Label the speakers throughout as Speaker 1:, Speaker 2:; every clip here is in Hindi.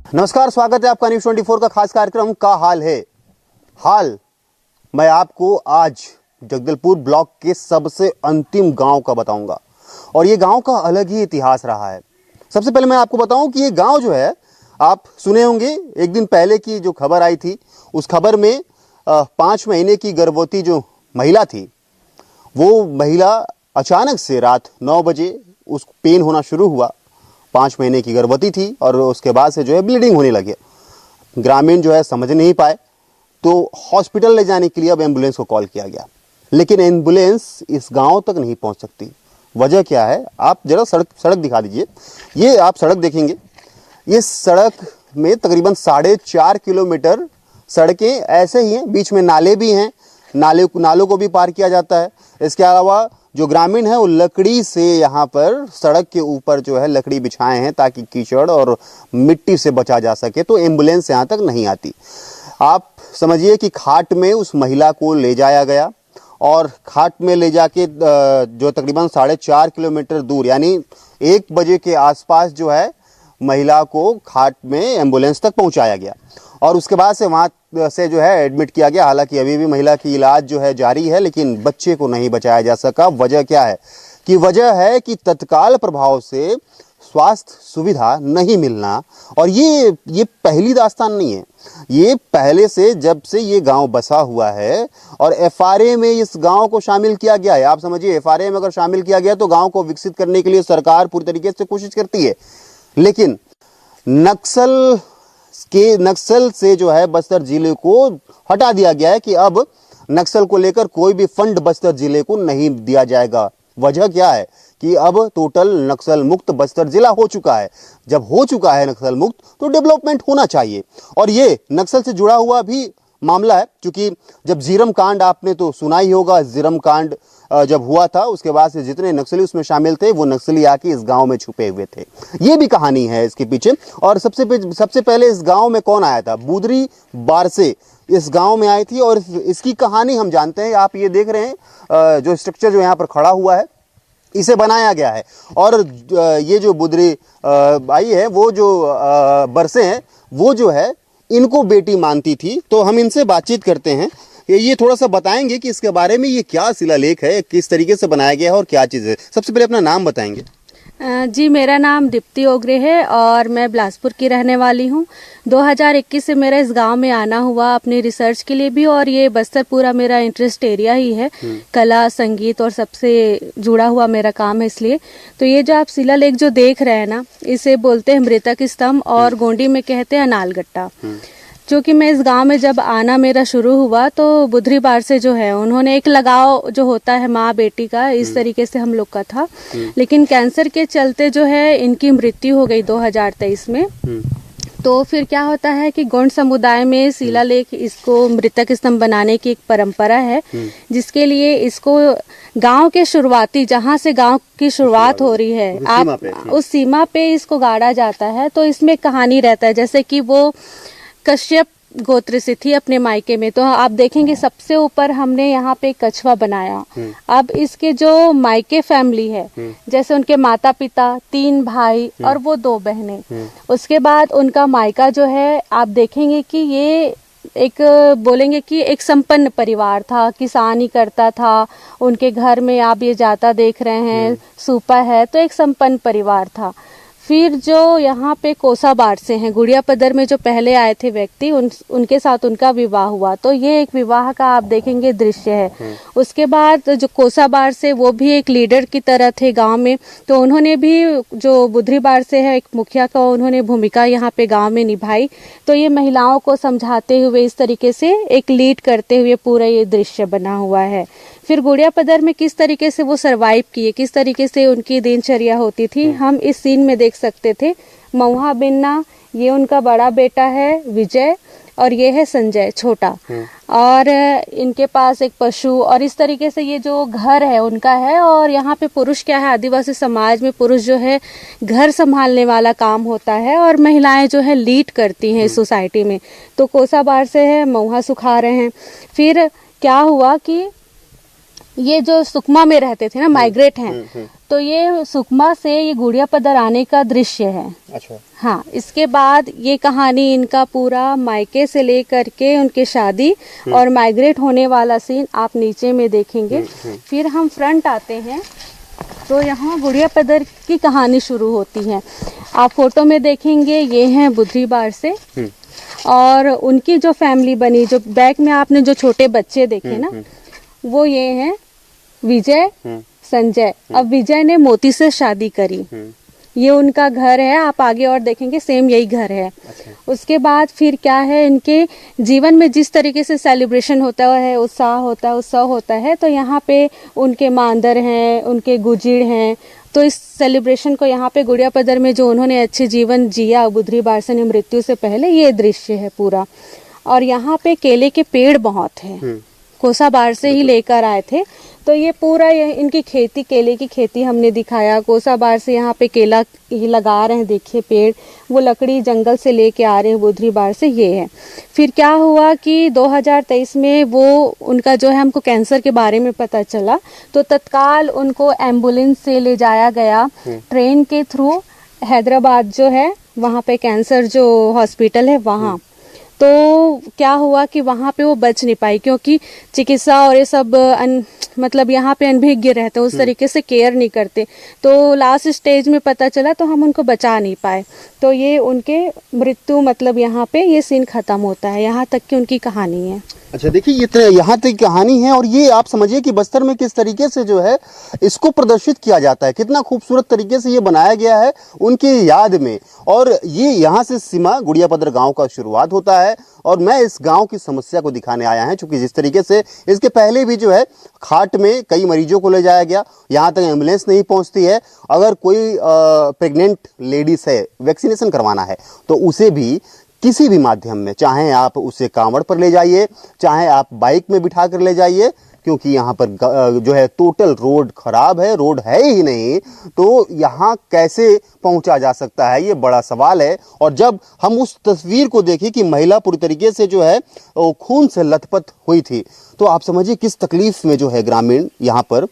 Speaker 1: नमस्कार, स्वागत है आपका न्यूज़ 24 का खास कार्यक्रम का हाल है। हाल मैं आपको आज जगदलपुर ब्लॉक के सबसे अंतिम गांव का बताऊंगा और ये गांव का अलग ही इतिहास रहा है। सबसे पहले मैं आपको बताऊं कि ये गांव जो है, आप सुने होंगे एक दिन पहले की जो खबर आई थी, उस खबर में 5 महीने की गर्भवती जो महिला थी, वो महिला अचानक से रात 9 बजे उस पेन होना शुरू हुआ। 5 महीने की गर्भवती थी और उसके बाद से जो है ब्लीडिंग होने लगे। ग्रामीण जो है समझ नहीं पाए, तो हॉस्पिटल ले जाने के लिए अब एम्बुलेंस को कॉल किया गया, लेकिन एम्बुलेंस इस गांव तक नहीं पहुंच सकती। वजह क्या है, आप जरा सड़क दिखा दीजिए। ये आप सड़क देखेंगे, ये सड़क में तकरीबन 4.5 किलोमीटर सड़कें ऐसे ही हैं, बीच में नाले भी हैं, नालों को भी पार किया जाता है। इसके अलावा जो ग्रामीण है वो लकड़ी से यहाँ पर सड़क के ऊपर जो है लकड़ी बिछाए हैं ताकि कीचड़ और मिट्टी से बचा जा सके, तो एम्बुलेंस यहाँ तक नहीं आती। आप समझिए कि खाट में उस महिला को ले जाया गया और खाट में ले जाके जो तकरीबन 4.5 किलोमीटर दूर, यानी 1 बजे के आसपास जो है महिला को खाट में एम्बुलेंस तक पहुंचाया गया और उसके बाद से वहाँ से जो है एडमिट किया गया। हालांकि अभी भी महिला की इलाज जो है जारी है, लेकिन बच्चे को नहीं बचाया जा सका। वजह क्या है वजह है कि तत्काल प्रभाव से स्वास्थ्य सुविधा नहीं मिलना। और ये पहली दास्तान नहीं है, ये पहले से जब से ये गांव बसा हुआ है और एफआरए में इस गांव को शामिल किया गया है। आप समझिए, एफआरए में अगर शामिल किया गया तो गांव को विकसित करने के लिए सरकार पूरी तरीके से कोशिश करती है, लेकिन नक्सल से जो है बस्तर जिले को हटा दिया गया है कि अब नक्सल को लेकर कोई भी फंड बस्तर जिले को नहीं दिया जाएगा। वजह क्या है कि अब टोटल नक्सल मुक्त बस्तर जिला हो चुका है। जब हो चुका है नक्सल मुक्त, तो डेवलपमेंट होना चाहिए। और ये नक्सल से जुड़ा हुआ भी मामला है, क्योंकि जब जीरम कांड, आपने तो सुना ही होगा, जीरम कांड जब हुआ था उसके बाद से जितने नक्सली उसमें शामिल थे, वो नक्सली आके इस गांव में छुपे हुए थे। ये भी कहानी है इसके पीछे। और सबसे पहले इस गांव में कौन आया था? बुधरी बारसे इस गांव में आई थी और इसकी कहानी हम जानते हैं। आप ये देख रहे हैं जो स्ट्रक्चर जो यहाँ पर खड़ा हुआ है, इसे बनाया गया है। और ये जो बुधरी आई है, वो जो बरसे हैं, वो जो है इनको बेटी मानती थी। तो हम इनसे बातचीत करते हैं, ये थोड़ा सा बताएंगे कि इसके बारे में ये क्या शिलालेख है, किस तरीके से बनाया गया है और क्या चीज़ है। सबसे पहले अपना नाम बताएंगे।
Speaker 2: जी, मेरा नाम दीप्ति ओगरे है और मैं बिलासपुर की रहने वाली हूँ। 2021 से मेरा इस गांव में आना हुआ अपनी रिसर्च के लिए भी, और ये बस्तर पूरा मेरा इंटरेस्ट एरिया ही है, कला संगीत और सबसे जुड़ा हुआ मेरा काम है। इसलिए तो ये जो आप शिलालेख जो देख रहे हैं ना, इसे बोलते हैं मृतक स्तंभ और गोंडी में कहते हैं अनालगट्टा। जो कि मैं इस गांव में जब आना मेरा शुरू हुआ तो बुधरी बार से जो है उन्होंने एक लगाव जो होता है माँ बेटी का, इस तरीके से हम लोग का था। लेकिन कैंसर के चलते जो है इनकी मृत्यु हो गई 2023 में। तो फिर क्या होता है कि गोंड समुदाय में शिलालेख, इसको मृतक स्तंभ बनाने की एक परंपरा है, जिसके लिए इसको गांव के शुरुआती, जहां से गांव की शुरुआत हो रही है, आप उस सीमा पे इसको गाड़ा जाता है। तो इसमें कहानी रहता है, जैसे कि वो कश्यप गोत्र से थी अपने मायके में। तो आप देखेंगे सबसे ऊपर हमने यहाँ पे कछवा बनाया। अब इसके जो मायके फैमिली है, जैसे उनके माता पिता, 3 भाई और वो 2 बहनें, उसके बाद उनका मायका जो है, आप देखेंगे कि ये एक बोलेंगे कि एक संपन्न परिवार था, किसानी करता था, उनके घर में आप ये जाता देख रहे हैं, सूपा है, तो एक संपन्न परिवार था। फिर जो यहाँ पे कोसा बार से हैं, गुड़िया पदर में जो पहले आए थे व्यक्ति, उनके साथ उनका विवाह हुआ। तो ये एक विवाह का आप देखेंगे दृश्य है। उसके बाद जो कोसा बार से, वो भी एक लीडर की तरह थे गांव में। तो उन्होंने भी, जो बुधरी बार से है, एक मुखिया का उन्होंने भूमिका यहाँ पे गांव में निभाई। तो ये महिलाओं को समझाते हुए इस तरीके से एक लीड करते हुए पूरा ये दृश्य बना हुआ है। फिर गुड़िया पदर में किस तरीके से वो सरवाइव किए, किस तरीके से उनकी दिनचर्या होती थी, हम इस सीन में देख सकते थे। मऊहा बिन्ना, ये उनका बड़ा बेटा है विजय, और ये है संजय छोटा, और इनके पास एक पशु, और इस तरीके से ये जो घर है उनका है। और यहाँ पे पुरुष क्या है, आदिवासी समाज में पुरुष जो है घर संभालने वाला काम होता है और महिलाएं जो है लीड करती हैं इस सोसाइटी में। तो कोसा बार से है, मऊहा सुखा रहे हैं। फिर क्या हुआ कि ये जो सुकमा में रहते थे ना, माइग्रेट हैं, तो ये सुकमा से ये गुड़िया पदर आने का दृश्य है।
Speaker 1: अच्छा।
Speaker 2: हाँ, इसके बाद ये कहानी इनका पूरा मायके से लेकर के उनके शादी और माइग्रेट होने वाला सीन आप नीचे में देखेंगे। फिर हम फ्रंट आते हैं तो यहाँ गुड़िया पदर की कहानी शुरू होती है। आप फोटो में देखेंगे ये हैं बुधरीबार से, और उनकी जो फैमिली बनी, जो बैक में आपने जो छोटे बच्चे देखे ना, वो ये हैं विजय, संजय। अब विजय ने मोती से शादी करी, ये उनका घर है। आप आगे और देखेंगे सेम यही घर है। अच्छा। उसके बाद फिर क्या है, इनके जीवन में जिस तरीके से सेलिब्रेशन होता है, उत्सव होता है, तो यहाँ पे उनके मांदर हैं, उनके गुजिड़ हैं। तो इस सेलिब्रेशन को यहाँ पे गुड़िया पदर में जो उन्होंने अच्छे जीवन जिया बुधरीबार से मृत्यु से पहले, ये दृश्य है पूरा। और यहाँ पे केले के पेड़ बहुत हैं, कोसाबार से ही लेकर आए थे। तो ये पूरा इनकी खेती, केले की खेती हमने दिखाया। कोसाबार से यहाँ पे केला ही लगा रहे हैं, देखिए पेड़, वो लकड़ी जंगल से लेके आ रहे हैं बुधरीबार से, ये है। फिर क्या हुआ कि 2023 में वो उनका जो है, हमको कैंसर के बारे में पता चला, तो तत्काल उनको एम्बुलेंस से ले जाया गया ट्रेन के थ्रू हैदराबाद जो है, वहाँ पे कैंसर जो हॉस्पिटल है वहाँ। तो क्या हुआ कि वहाँ पे वो बच नहीं पाई, क्योंकि चिकित्सा और ये सब मतलब यहाँ पे अनभिज्ञ रहते हैं, उस तरीके से केयर नहीं करते। तो लास्ट स्टेज में पता चला तो हम उनको बचा नहीं पाए। तो ये उनके मृत्यु, मतलब यहाँ पे ये सीन खत्म होता है। यहाँ तक की उनकी कहानी है।
Speaker 1: अच्छा, देखिए ये यहाँ तक कहानी है। और ये आप समझिए कि बस्तर में किस तरीके से जो है इसको प्रदर्शित किया जाता है, कितना खूबसूरत तरीके से ये बनाया गया है उनकी याद में। और ये यहाँ से सीमा गुड़िया पदर गांव का शुरुआत होता है। और मैं इस गांव की समस्या को दिखाने आया है, क्योंकि जिस तरीके से इसके पहले भी जो है खाट में कई मरीजों को ले जाया गया, यहाँ तक एम्बुलेंस नहीं पहुँचती है। अगर कोई प्रेग्नेंट लेडीज है, वैक्सीनेशन करवाना है, तो उसे भी किसी भी माध्यम में, चाहे आप उसे कांवड़ पर ले जाइए, चाहे आप बाइक में बिठा कर ले जाइए, क्योंकि यहाँ पर जो है टोटल रोड खराब है, रोड है ही नहीं, तो यहाँ कैसे पहुँचा जा सकता है, ये बड़ा सवाल है। और जब हम उस तस्वीर को देखें कि महिला पूरी तरीके से जो है खून से लथपथ हुई थी, तो आप समझिए किस तकलीफ में जो है ग्रामीण यहाँ पर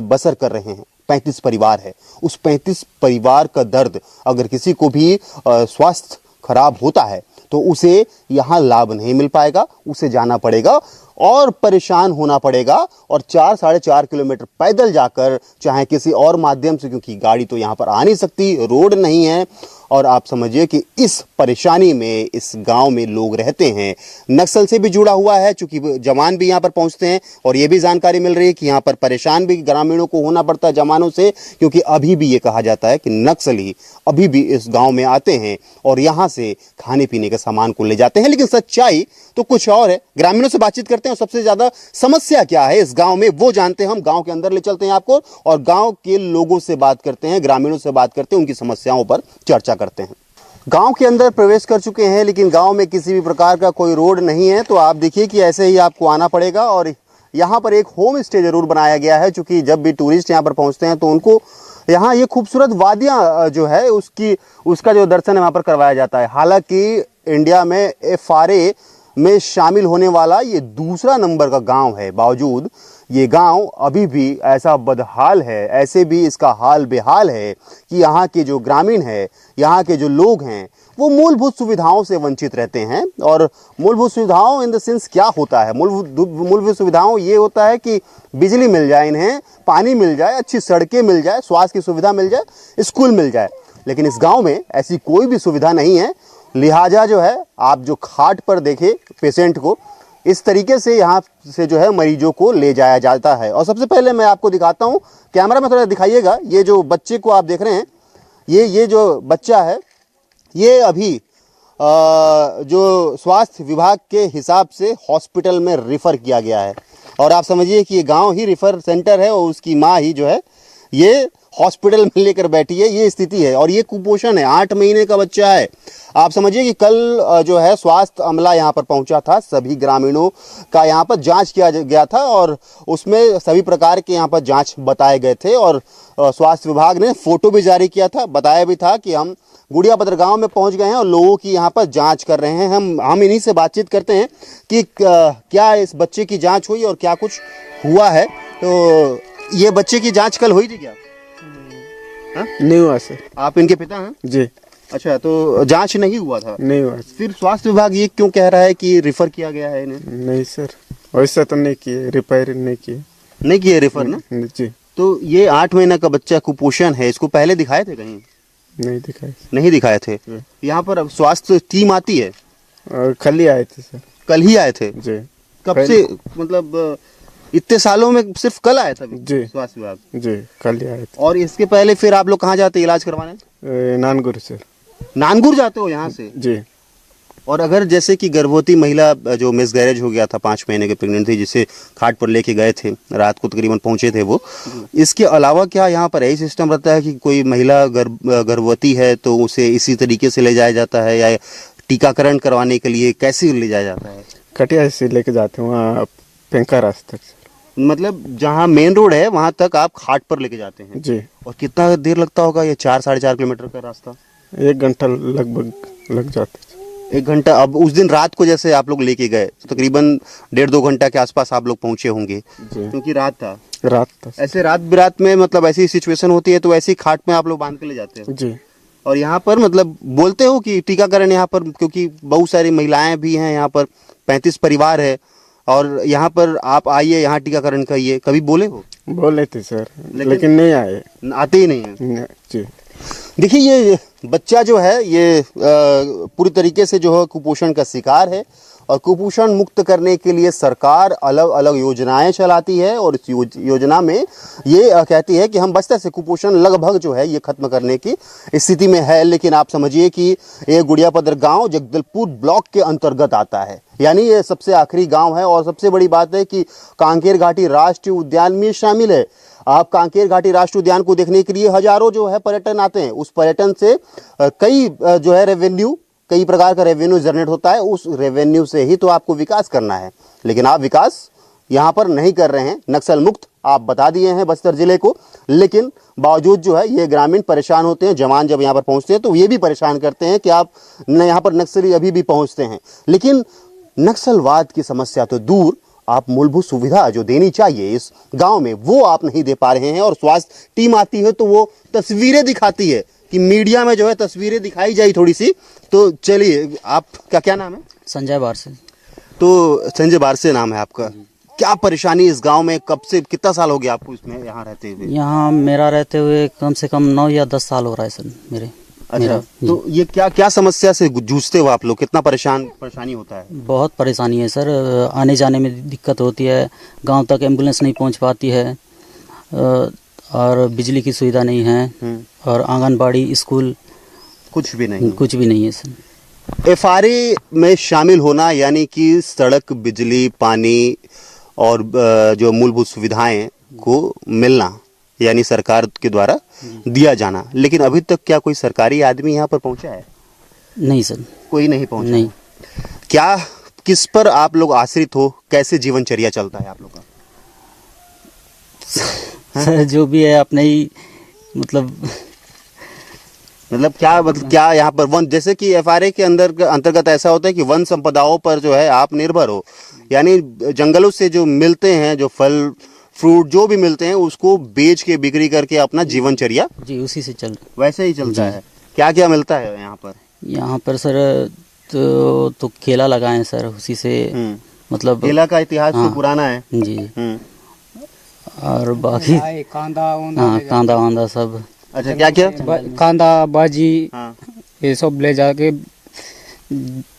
Speaker 1: बसर कर रहे हैं। 35 परिवार है, उस 35 परिवार का दर्द, अगर किसी को भी स्वास्थ्य खराब होता है तो उसे यहाँ लाभ नहीं मिल पाएगा, उसे जाना पड़ेगा और परेशान होना पड़ेगा, और 4-4.5 किलोमीटर पैदल जाकर, चाहे किसी और माध्यम से, क्योंकि गाड़ी तो यहाँ पर आ नहीं सकती, रोड नहीं है। और आप समझिए कि इस परेशानी में इस गांव में लोग रहते हैं। नक्सल से भी जुड़ा हुआ है, चूंकि जवान भी यहाँ पर पहुँचते हैं, और ये भी जानकारी मिल रही है कि यहाँ पर परेशान भी ग्रामीणों को होना पड़ता है जवानों से, क्योंकि अभी भी ये कहा जाता है कि नक्सली अभी भी इस गाँव में आते हैं और यहाँ से खाने पीने के सामान को ले जाते हैं। लेकिन सच्चाई तो कुछ और है। ग्रामीणों से बातचीत करते हैं और सबसे ज्यादा समस्या क्या है इस गांव में वो जानते हैं। हम गांव के अंदर ले चलते हैं आपको, और गांव के लोगों से बात करते हैं, ग्रामीणों से बात करते हैं, उनकी समस्याओं पर चर्चा करते हैं। गांव के अंदर प्रवेश कर चुके हैं, लेकिन गांव में किसी भी प्रकार का कोई रोड नहीं है। तो आप देखिए कि ऐसे ही आपको आना पड़ेगा। और यहाँ पर एक होम स्टे जरूर बनाया गया है, क्योंकि जब भी टूरिस्ट यहाँ पर पहुँचते हैं तो उनको यहाँ ये खूबसूरत वादियाँ जो है उसका जो दर्शन वहाँ पर करवाया जाता है। हालांकि इंडिया में FRA में शामिल होने वाला ये दूसरा नंबर का गांव है, बावजूद ये गांव अभी भी ऐसा बदहाल है, ऐसे भी इसका हाल बेहाल है कि यहाँ के जो ग्रामीण है, यहाँ के जो लोग हैं, वो मूलभूत सुविधाओं से वंचित रहते हैं। और मूलभूत सुविधाओं इन द सेंस क्या होता है? मूलभूत सुविधाओं ये होता है कि बिजली मिल जाए इन्हें, पानी मिल जाए, अच्छी सड़कें मिल जाए, स्वास्थ्य की सुविधा मिल जाए, स्कूल मिल जाए। लेकिन इस गाँव में ऐसी कोई भी सुविधा नहीं है। लिहाजा जो है, आप जो खाट पर देखे पेशेंट को, इस तरीके से यहाँ से जो है मरीजों को ले जाया जाता है। और सबसे पहले मैं आपको दिखाता हूँ, कैमरा में थोड़ा दिखाइएगा, ये जो बच्चे को आप देख रहे हैं, ये जो बच्चा है, ये अभी जो स्वास्थ्य विभाग के हिसाब से हॉस्पिटल में रिफ़र किया गया है। और आप समझिए कि ये गांव ही रिफ़र सेंटर है, और उसकी माँ ही जो है ये हॉस्पिटल में लेकर बैठी है। ये स्थिति है, और ये कुपोषण है, 8 महीने का बच्चा है। आप समझिए कि कल जो है स्वास्थ्य अमला यहाँ पर पहुँचा था, सभी ग्रामीणों का यहाँ पर जांच किया गया था, और उसमें सभी प्रकार के यहाँ पर जांच बताए गए थे। और स्वास्थ्य विभाग ने फोटो भी जारी किया था, बताया भी था कि हम गुड़िया पदर गाँव में पहुँच गए हैं और लोगों की यहाँ पर जाँच कर रहे हैं। हम इन्हीं से बातचीत करते हैं कि क्या इस बच्चे की जाँच हुई और क्या कुछ हुआ है। तो ये बच्चे की जाँच कल हुई थी क्या? हाँ?
Speaker 3: नहीं हुआ सर।
Speaker 1: आप इनके पिता हैं?
Speaker 3: जी
Speaker 1: अच्छा, तो जांच नहीं हुआ था?
Speaker 3: नहीं हुआ सर।
Speaker 1: फिर स्वास्थ्य विभाग ये क्यों कह रहा है कि रिफर किया गया है इन्हें?
Speaker 3: नहीं सर, वैसा तो नहीं किए, रिपेयर नहीं किए।
Speaker 1: नहीं किए रिफर ना?
Speaker 3: जी
Speaker 1: तो ये 8 महीने का बच्चा कुपोषण है, इसको पहले दिखाए थे कहीं?
Speaker 3: नहीं दिखाए
Speaker 1: नहीं दिखाए थे। यहाँ पर अब स्वास्थ्य टीम आती है?
Speaker 3: और कल ही आए थे सर।
Speaker 1: कल ही आए थे?
Speaker 3: जी
Speaker 1: कब
Speaker 3: पहले-
Speaker 1: से, मतलब इतने सालों में सिर्फ कल आया था
Speaker 3: जी।
Speaker 1: स्वास्थ्य विभाग?
Speaker 3: जी कल ही आए
Speaker 1: और इसके पहले फिर आप लोग कहाँ जाते इलाज करवाने?
Speaker 3: थे नानगुर सर।
Speaker 1: नानगुर जाते हो यहाँ से?
Speaker 3: जी
Speaker 1: और अगर जैसे कि गर्भवती महिला जो मिसगैरेज हो गया था, 5 महीने के प्रेग्नेंट थी, जिसे खाट पर लेके गए थे, रात को तकरीबन पहुंचे थे वो, इसके अलावा क्या यहाँ पर यही सिस्टम रहता है कि कोई महिला गर्भवती है तो उसे इसी तरीके से ले जाया जाता है, या टीकाकरण करवाने के लिए कैसे ले जाया जाता है?
Speaker 3: कटिया से लेके जाते हैं वहाँ पेंका रास्ते तक सर।
Speaker 1: मतलब जहाँ मेन रोड है वहां तक आप खाट पर लेके जाते हैं?
Speaker 3: जी।
Speaker 1: और कितना देर लगता होगा ये 4-4.5 किलोमीटर का रास्ता?
Speaker 3: 1 घंटा लगभग लग जाते सर।
Speaker 1: 1 घंटा। अब उस दिन रात को जैसे आप लोग लेके गए तो तकरीबन 1.5-2 घंटा के आसपास आप लोग पहुंचे होंगे,
Speaker 3: जी
Speaker 1: क्योंकि रात था।
Speaker 3: रात था सर।
Speaker 1: ऐसे रात बिरात में मतलब ऐसी सिचुएशन होती है तो ऐसी खाट में आप लोग बांध के ले जाते हो?
Speaker 3: जी
Speaker 1: और यहाँ पर मतलब बोलते हो कि टीकाकरण यहाँ पर, क्योंकि बहुत सारी महिलाएं भी हैं यहाँ पर, 35 परिवार है, और यहाँ पर आप आइए, यहाँ टीकाकरण करिए, कभी बोले हो?
Speaker 3: बोले थे सर, लेकिन नहीं आए।
Speaker 1: आते ही नहीं है।
Speaker 3: जी
Speaker 1: देखिए ये बच्चा जो है ये पूरी तरीके से जो है कुपोषण का शिकार है, और कुपोषण मुक्त करने के लिए सरकार अलग अलग योजनाएं चलाती है, और इस योजना में ये कहती है कि हम बस्तर से कुपोषण लगभग जो है ये खत्म करने की स्थिति में है। लेकिन आप समझिए कि ये गुड़ियापदर गांव जगदलपुर ब्लॉक के अंतर्गत आता है, यानी ये सबसे आखिरी गांव है। और सबसे बड़ी बात है कि कांकेर घाटी राष्ट्रीय उद्यान में शामिल है। आप कांकेर घाटी राष्ट्रीय उद्यान को देखने के लिए हजारों जो है पर्यटन आते हैं। उस पर्यटन से कई जो है रेवेन्यू, कई प्रकार का रेवेन्यू जनरेट होता है। उस रेवेन्यू से ही तो आपको विकास करना है, लेकिन आप विकास यहाँ पर नहीं कर रहे हैं। नक्सल मुक्त आप बता दिए हैं बस्तर जिले को, लेकिन बावजूद जो है ये ग्रामीण परेशान होते हैं। जवान जब यहाँ पर पहुँचते हैं तो ये भी परेशान करते हैं कि आप यहाँ पर नक्सली अभी भी पहुँचते हैं। लेकिन नक्सलवाद की समस्या तो दूर, आप मूलभूत सुविधा जो देनी चाहिए इस गांव में वो आप नहीं दे पा रहे हैं। और स्वास्थ्य टीम आती है तो वो तस्वीरें दिखाती है कि मीडिया में जो है तस्वीरें दिखाई जाए थोड़ी सी। तो चलिए, आपका क्या नाम है?
Speaker 4: संजय बारसे।
Speaker 1: तो संजय बारसे नाम है आपका। क्या परेशानी इस गांव में, कब से, कितना साल हो गया आपको इसमें यहाँ रहते हुए?
Speaker 4: यहाँ मेरा रहते हुए कम से कम 9 या 10 साल हो रहा है सर मेरे।
Speaker 1: अच्छा, तो ये क्या क्या समस्या से जूझते हो आप लोग? कितना परेशानी होता है?
Speaker 4: बहुत परेशानी है सर, आने जाने में दिक्कत होती है, गांव तक एम्बुलेंस नहीं पहुंच पाती है, और बिजली की सुविधा नहीं है, और आंगनबाड़ी, स्कूल
Speaker 1: कुछ भी नहीं?
Speaker 4: कुछ भी नहीं है सर।
Speaker 1: एफआरए में शामिल होना यानी कि सड़क, बिजली, पानी और जो मूलभूत सुविधाएं को मिलना, यानी सरकार के द्वारा दिया जाना। लेकिन अभी तक क्या कोई सरकारी आदमी यहाँ पर पहुंचा है?
Speaker 4: नहीं सर,
Speaker 1: कोई नहीं पहुंचा।
Speaker 4: नहीं।
Speaker 1: क्या, किस पर आप लोग आश्रित हो? कैसे जीवनचर्या चलता है आप लोग का?
Speaker 4: सर जो भी है अपने ही मतलब
Speaker 1: क्या यहाँ पर वन, जैसे कि एफआरए के अंतर्गत ऐसा होता है कि वन संपदाओं पर जो है आप निर्भर हो, यानी जंगलों से जो मिलते हैं, जो फल फ्रूट जो भी मिलते हैं उसको बेच के बिक्री करके अपना जीवनचर्या
Speaker 4: जी उसी से चल
Speaker 1: वैसे ही चलता है। क्या क्या मिलता है यहाँ पर?
Speaker 4: यहाँ पर सर तो केला लगाए हैं सर, उसी से मतलब
Speaker 1: केला का इतिहास तो
Speaker 4: हाँ,
Speaker 1: पुराना है
Speaker 4: जी। और बाकी कांदा वांदा सब।
Speaker 1: अच्छा, क्या क्या?
Speaker 5: कांदा, बाजी,
Speaker 1: हाँ।
Speaker 5: ये सब ले जाके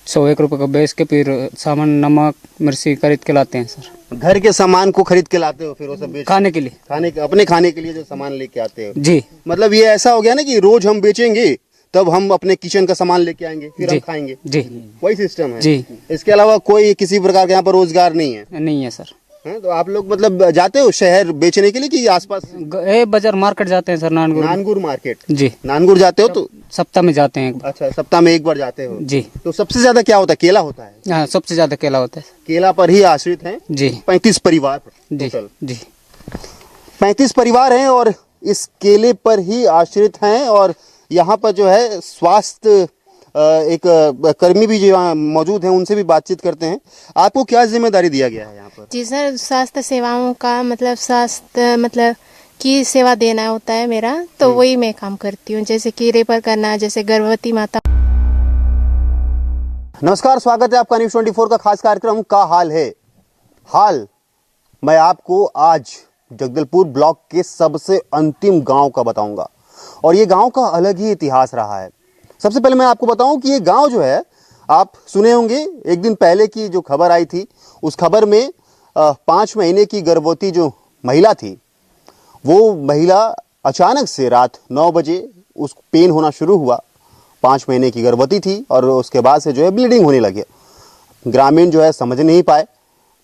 Speaker 5: 100-1 रुपए का बेच के फिर सामान, नमक, मिर्ची खरीद के लाते हैं सर।
Speaker 1: घर के सामान को खरीद के लाते हो, फिर वो सब बेच
Speaker 5: खाने के लिए,
Speaker 1: अपने खाने के लिए जो सामान लेके आते हो?
Speaker 5: जी।
Speaker 1: मतलब ये ऐसा हो गया ना कि रोज हम बेचेंगे तब हम अपने किचन का सामान लेके आएंगे, फिर हम खाएंगे।
Speaker 5: जी,
Speaker 1: वही सिस्टम है
Speaker 5: जी।
Speaker 1: इसके अलावा कोई किसी प्रकार का यहाँ पर रोजगार नहीं है?
Speaker 5: नहीं है सर।
Speaker 1: हैं? तो आप लोग मतलब जाते हो शहर बेचने के लिए कि आसपास?
Speaker 5: बाजार मार्केट जाते हैं सर,
Speaker 1: नानगुर मार्केट।
Speaker 5: जी,
Speaker 1: नानगुर जाते हो तो?
Speaker 5: सप्ताह में जाते हैं।
Speaker 1: अच्छा, सप्ताह में एक बार जाते हो?
Speaker 5: जी।
Speaker 1: तो सबसे ज्यादा क्या होता है? केला होता है?
Speaker 5: हाँ, सबसे ज्यादा केला होता है।
Speaker 1: केला पर ही आश्रित हैं?
Speaker 5: जी।
Speaker 1: 35 परिवार
Speaker 5: जी,
Speaker 1: टोटल?
Speaker 5: जी।
Speaker 1: 35 परिवार हैं और इस केले पर ही आश्रित हैं। और यहाँ पर जो है स्वास्थ्य एक कर्मी भी जो मौजूद हैं, उनसे भी बातचीत करते हैं। आपको क्या जिम्मेदारी दिया गया है यहाँ पर?
Speaker 6: जी सर, स्वास्थ्य सेवाओं का मतलब स्वास्थ्य मतलब की सेवा देना होता है मेरा, तो वही मैं काम करती हूँ, जैसे कि रेफर करना, जैसे गर्भवती माता।
Speaker 1: नमस्कार, स्वागत है आपका न्यूज़ 24 का खास कार्यक्रम का हाल है। हाल मैं आपको आज जगदलपुर ब्लॉक के सबसे अंतिम गांव का बताऊंगा और ये गांव का अलग ही इतिहास रहा है। सबसे पहले मैं आपको बताऊं कि ये गांव जो है, आप सुने होंगे एक दिन पहले की जो खबर आई थी, उस खबर में 5 महीने की गर्भवती जो महिला थी, वो महिला अचानक से रात 9 बजे उस पेन होना शुरू हुआ। 5 महीने की गर्भवती थी और उसके बाद से जो है ब्लीडिंग होने लगे। ग्रामीण जो है समझ नहीं पाए,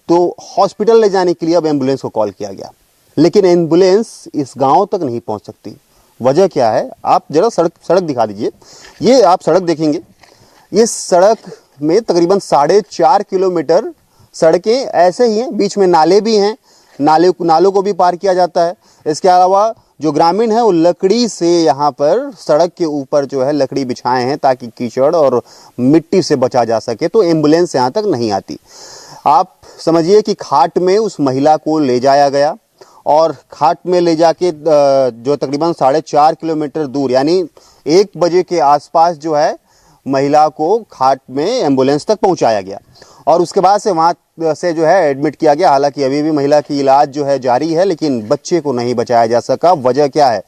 Speaker 1: तो हॉस्पिटल ले जाने के लिए अब एम्बुलेंस को कॉल किया गया, लेकिन एम्बुलेंस इस गांव तक नहीं पहुंच सकती। वजह क्या है, आप जरा सड़क दिखा दीजिए। ये आप सड़क देखेंगे, ये सड़क में तकरीबन 4.5 किलोमीटर सड़कें ऐसे ही हैं, बीच में नाले भी हैं, नालों को भी पार किया जाता है। इसके अलावा जो ग्रामीण है वो लकड़ी से यहाँ पर सड़क के ऊपर जो है लकड़ी बिछाए हैं ताकि कीचड़ और मिट्टी से बचा जा सके, तो एम्बुलेंस यहाँ तक नहीं आती। आप समझिए कि खाट में उस महिला को ले जाया गया और खाट में ले जाके जो तकरीबन 4.5 किलोमीटर दूर, यानी 1 बजे के आसपास जो है महिला को खाट में एम्बुलेंस तक पहुंचाया गया और उसके बाद से वहाँ से जो है एडमिट किया गया। हालांकि अभी भी महिला की इलाज जो है जारी है, लेकिन बच्चे को नहीं बचाया जा सका। वजह क्या है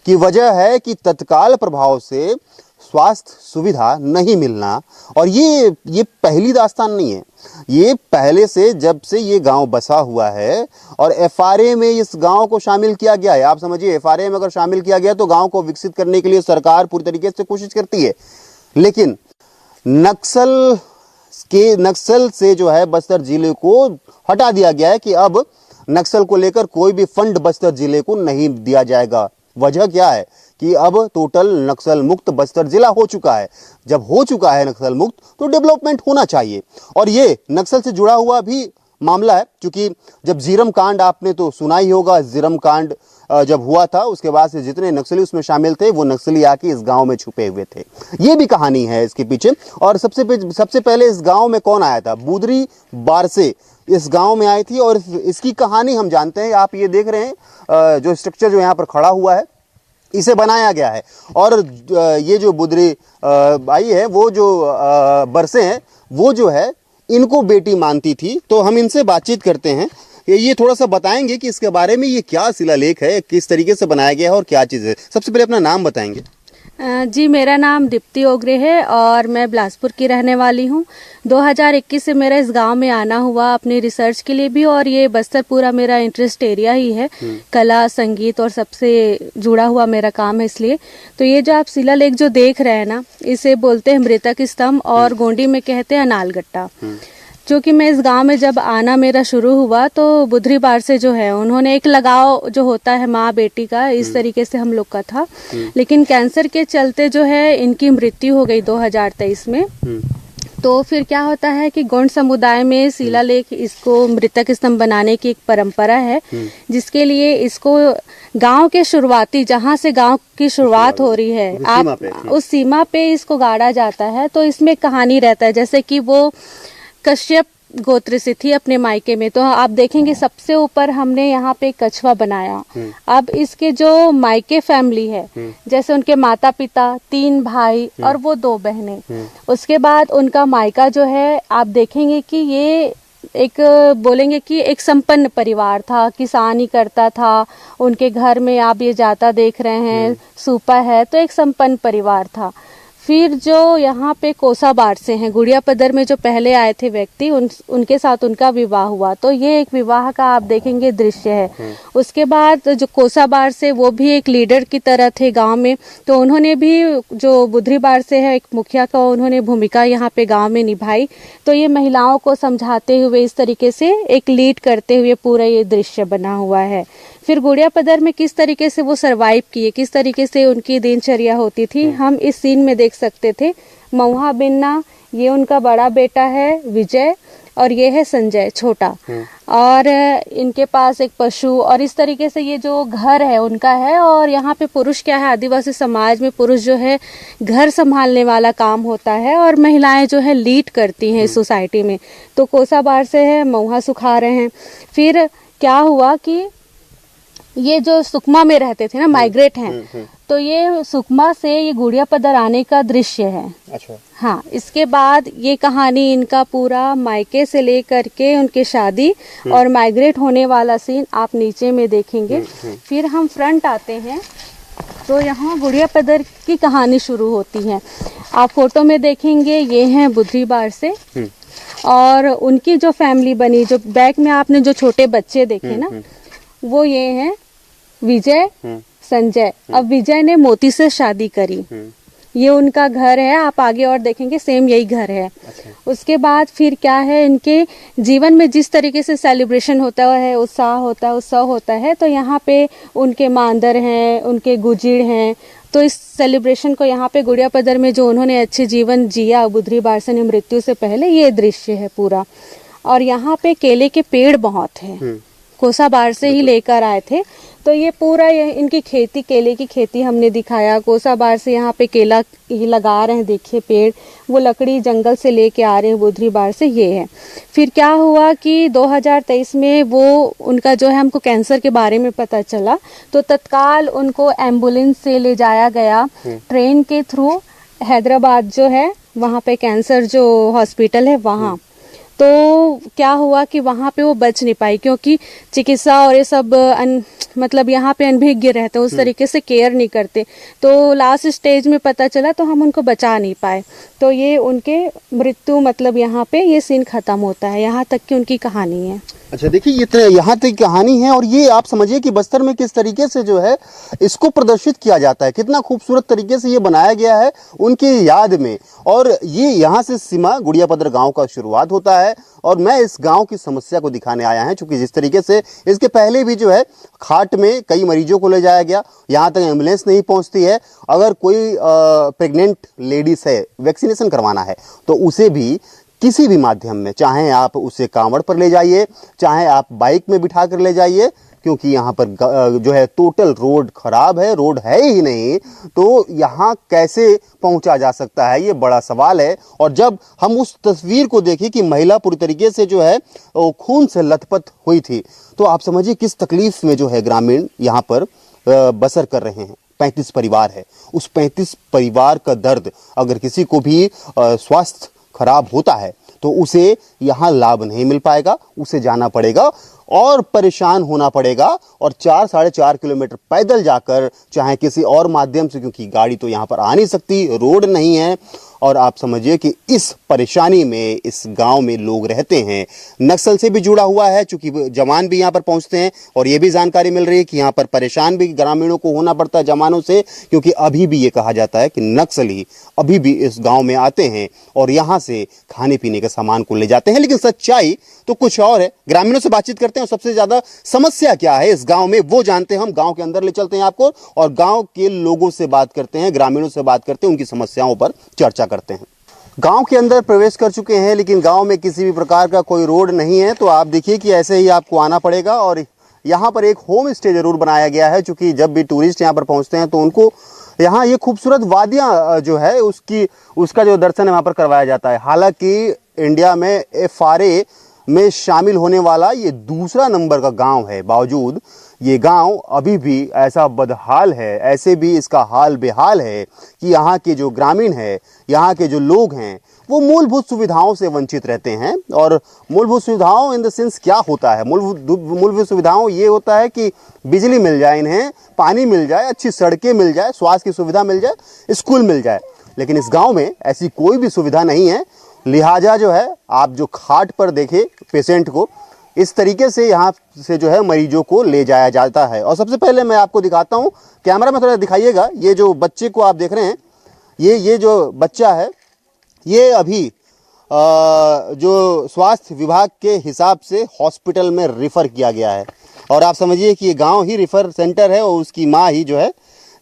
Speaker 1: कि वजह है कि तत्काल प्रभाव से स्वास्थ्य सुविधा नहीं मिलना। और ये पहली दास्तान नहीं है, ये पहले से जब से ये गांव बसा हुआ है और एफआरए में इस गांव को शामिल किया गया है। आप समझिए, एफआरए में अगर शामिल किया गया तो गांव को विकसित करने के लिए सरकार पूरी तरीके से कोशिश करती है, लेकिन नक्सल से जो है बस्तर जिले को हटा दिया गया है कि अब नक्सल को लेकर कोई भी फंड बस्तर जिले को नहीं दिया जाएगा। वजह क्या है कि अब टोटल नक्सल मुक्त बस्तर जिला हो चुका है। जब हो चुका है नक्सल मुक्त, तो डेवलपमेंट होना चाहिए। और ये नक्सल से जुड़ा हुआ भी मामला है, क्योंकि जब जीरम कांड, आपने तो सुना ही होगा, जीरम कांड जब हुआ था उसके बाद से जितने नक्सली उसमें शामिल थे, वो नक्सली आके इस गांव में छुपे हुए थे। ये भी कहानी है इसके पीछे। और सबसे पहले इस गांव में कौन आया था? बुधरी बारसे इस गांव में आई थी और इसकी कहानी हम जानते हैं। आप ये देख रहे हैं जो स्ट्रक्चर जो यहाँ पर खड़ा हुआ है, इसे बनाया गया है। और ये जो बुधरी आई है, वो जो बरसे हैं, वो जो है इनको बेटी मानती थी। तो हम इनसे बातचीत करते हैं, ये थोड़ा सा बताएंगे कि इसके बारे में ये क्या शिलालेख है, किस तरीके से बनाया गया है और क्या चीज़ है। सबसे पहले अपना नाम बताएंगे।
Speaker 2: जी, मेरा नाम दीप्ति ओगरे है और मैं बिलासपुर की रहने वाली हूँ। 2021 से मेरा इस गांव में आना हुआ अपनी रिसर्च के लिए भी, और ये बस्तर पूरा मेरा इंटरेस्ट एरिया ही है, कला संगीत और सबसे जुड़ा हुआ मेरा काम है। इसलिए तो ये जो आप शिलालेख जो देख रहे हैं ना, इसे बोलते हैं मृतक स्तंभ और गोंडी में कहते हैं अनालगट्टा। जो कि मैं इस गांव में जब आना मेरा शुरू हुआ तो बुधरी बार से जो है उन्होंने एक लगाव जो होता है माँ बेटी का, इस तरीके से हम लोग का था। लेकिन कैंसर के चलते जो है इनकी मृत्यु हो गई 2023 में। तो फिर क्या होता है कि गोंड समुदाय में शिलालेख, इसको मृतक स्तंभ बनाने की एक परंपरा है, जिसके लिए इसको गांव के शुरुआती, जहां से गांव की शुरुआत हो रही है, आप उस सीमा पे इसको गाड़ा जाता है। तो इसमें कहानी रहता है, जैसे कि वो कश्यप गोत्र से थी अपने मायके में, तो आप देखेंगे सबसे ऊपर हमने यहाँ पे कछवा बनाया। अब इसके जो मायके फैमिली है, जैसे उनके माता पिता, 3 भाई और वो 2 बहनें, उसके बाद उनका मायका जो है, आप देखेंगे कि ये एक बोलेंगे कि एक संपन्न परिवार था, किसानी करता था, उनके घर में आप ये जाता देख रहे हैं, सूपा है, तो एक संपन्न परिवार था। फिर जो यहाँ पे कोसा बार से हैं, गुड़िया पदर में जो पहले आए थे व्यक्ति, उनके साथ उनका विवाह हुआ। तो ये एक विवाह का आप देखेंगे दृश्य है। उसके बाद जो कोसा बार से, वो भी एक लीडर की तरह थे गांव में, तो उन्होंने भी जो बुधरी बार से है, एक मुखिया का उन्होंने भूमिका यहाँ पे गांव में निभाई। तो ये महिलाओं को समझाते हुए इस तरीके से एक लीड करते हुए पूरा ये दृश्य बना हुआ है। फिर गुड़िया पदर में किस तरीके से वो सरवाइव किए, किस तरीके से उनकी दिनचर्या होती थी, हम इस सीन में देख सकते थे। मऊहा बिन्ना, ये उनका बड़ा बेटा है विजय, और ये है संजय छोटा, और इनके पास एक पशु, और इस तरीके से ये जो घर है उनका है। और यहाँ पे पुरुष क्या है, आदिवासी समाज में पुरुष जो है घर संभालने वाला काम होता है और महिलाएं जो है लीड करती हैं इस सोसाइटी में। तो कोसा बार से है, मऊहा सुखा रहे हैं। फिर क्या हुआ कि ये जो सुकमा में रहते थे ना, माइग्रेट हैं, तो ये सुकमा से ये गुड़िया पदर आने का दृश्य है।
Speaker 1: अच्छा।
Speaker 2: हाँ, इसके बाद ये कहानी इनका पूरा मायके से लेकर के उनके शादी और माइग्रेट होने वाला सीन आप नीचे में देखेंगे। फिर हम फ्रंट आते हैं तो यहाँ गुड़िया पदर की कहानी शुरू होती है। आप फोटो में देखेंगे ये हैं बुधरीबार से, और उनकी जो फैमिली बनी, जो बैक में आपने जो छोटे बच्चे देखे ना, वो ये हैं विजय, संजय। अब विजय ने मोती से शादी करी, ये उनका घर है। आप आगे और देखेंगे सेम यही घर है। उसके बाद फिर क्या है, इनके जीवन में जिस तरीके से सेलिब्रेशन होता है, उत्सव होता है, तो यहाँ पे उनके मांदर हैं, उनके गुजिड़ हैं। तो इस सेलिब्रेशन को यहाँ पे गुड़िया पदर में जो उन्होंने अच्छे जीवन जिया बुधरीबार से मृत्यु से पहले, ये दृश्य है पूरा। और यहाँ पे केले के पेड़ बहुत हैं, कोसाबार से ही लेकर आए थे। तो ये पूरा इनकी खेती, केले की खेती हमने दिखाया। कोसाबार से यहाँ पे केला ही लगा रहे हैं, देखिए पेड़, वो लकड़ी जंगल से लेके आ रहे हैं बुधरीबार से, ये है। फिर क्या हुआ कि 2023 में वो उनका जो है, हमको कैंसर के बारे में पता चला, तो तत्काल उनको एम्बुलेंस से ले जाया गया ट्रेन के थ्रू हैदराबाद जो है, वहाँ पे कैंसर जो हॉस्पिटल है वहाँ। तो क्या हुआ कि वहाँ पे वो बच नहीं पाई, क्योंकि चिकित्सा और ये सब मतलब यहाँ पे अनभिज्ञ रहते हैं, उस तरीके से केयर नहीं करते। तो लास्ट स्टेज में पता चला, तो हम उनको बचा नहीं पाए। तो ये उनके मृत्यु, मतलब यहाँ पे ये सीन खत्म होता है। यहाँ तक की उनकी कहानी है।
Speaker 1: अच्छा, देखिए ये यहाँ तक कहानी है, और ये आप समझिए कि बस्तर में किस तरीके से जो है इसको प्रदर्शित किया जाता है, कितना खूबसूरत तरीके से ये बनाया गया है उनकी याद में। और ये यहाँ से सीमा गुड़िया पदर गांव का शुरुआत होता है, और मैं इस गांव की समस्या को दिखाने आया है, क्योंकि जिस तरीके से इसके पहले भी जो है खाट में कई मरीजों को ले जाया गया, यहाँ तक एम्बुलेंस नहीं पहुँचती है। अगर कोई प्रेग्नेंट लेडीज है, वैक्सीनेशन करवाना है, तो उसे भी किसी भी माध्यम में, चाहे आप उसे कांवड़ पर ले जाइए, चाहे आप बाइक में बिठा कर ले जाइए, क्योंकि यहाँ पर जो है टोटल रोड खराब है, रोड है ही नहीं, तो यहाँ कैसे पहुँचा जा सकता है, ये बड़ा सवाल है। और जब हम उस तस्वीर को देखें कि महिला पूरी तरीके से जो है खून से लथपथ हुई थी, तो आप समझिए किस तकलीफ में जो है ग्रामीण यहाँ पर बसर कर रहे हैं। 35 परिवार है, उस 35 परिवार का दर्द, अगर किसी को भी स्वास्थ्य खराब होता है तो उसे यहाँ लाभ नहीं मिल पाएगा, उसे जाना पड़ेगा और परेशान होना पड़ेगा, और 4-4.5 किलोमीटर पैदल जाकर, चाहे किसी और माध्यम से, क्योंकि गाड़ी तो यहाँ पर आ नहीं सकती, रोड नहीं है। और आप समझिए कि इस परेशानी में इस गांव में लोग रहते हैं। नक्सल से भी जुड़ा हुआ है, चूंकि जवान भी यहाँ पर पहुँचते हैं, और ये भी जानकारी मिल रही है कि यहाँ पर परेशान भी ग्रामीणों को होना पड़ता है जवानों से, क्योंकि अभी भी ये कहा जाता है कि नक्सली अभी भी इस गाँव में आते हैं और यहाँ से खाने पीने के सामान को ले जाते हैं। लेकिन सच्चाई तो कुछ और है। ग्रामीणों से बातचीत करते हैं, और सबसे ज्यादा समस्या क्या है इस गांव में वो जानते हैं। हम गांव के अंदर ले चलते हैं आपको, और गांव के लोगों से बात करते हैं, ग्रामीणों से बात करते हैं, उनकी समस्याओं पर चर्चा करते हैं। गांव के अंदर प्रवेश कर चुके हैं, लेकिन गांव में किसी भी प्रकार का कोई रोड नहीं है। तो आप देखिए कि ऐसे ही आपको आना पड़ेगा, और यहाँ पर एक होम स्टे जरूर बनाया गया है, क्योंकि जब भी टूरिस्ट यहाँ पर पहुँचते हैं तो उनको यहाँ ये खूबसूरत वादियाँ जो है उसका जो दर्शन वहाँ पर करवाया जाता है। हालांकि इंडिया में FRA में शामिल होने वाला ये दूसरा नंबर का गांव है, बावजूद ये गांव अभी भी ऐसा बदहाल है, ऐसे भी इसका हाल बेहाल है कि यहाँ के जो ग्रामीण है, यहाँ के जो लोग हैं, वो मूलभूत सुविधाओं से वंचित रहते हैं। और मूलभूत सुविधाओं इन द सेंस क्या होता है? मूलभूत सुविधाओं ये होता है कि बिजली मिल जाए इन्हें, पानी मिल जाए, अच्छी सड़कें मिल जाए, स्वास्थ्य की सुविधा मिल जाए, स्कूल मिल जाए। लेकिन इस गाँव में ऐसी कोई भी सुविधा नहीं है। लिहाजा जो है, आप जो खाट पर देखे पेशेंट को, इस तरीके से यहाँ से जो है मरीजों को ले जाया जाता है। और सबसे पहले मैं आपको दिखाता हूँ, कैमरा में थोड़ा दिखाइएगा, ये जो बच्चे को आप देख रहे हैं, ये जो बच्चा है, ये अभी जो स्वास्थ्य विभाग के हिसाब से हॉस्पिटल में रिफ़र किया गया है। और आप समझिए कि ये गांव ही रिफ़र सेंटर है, और उसकी माँ ही जो है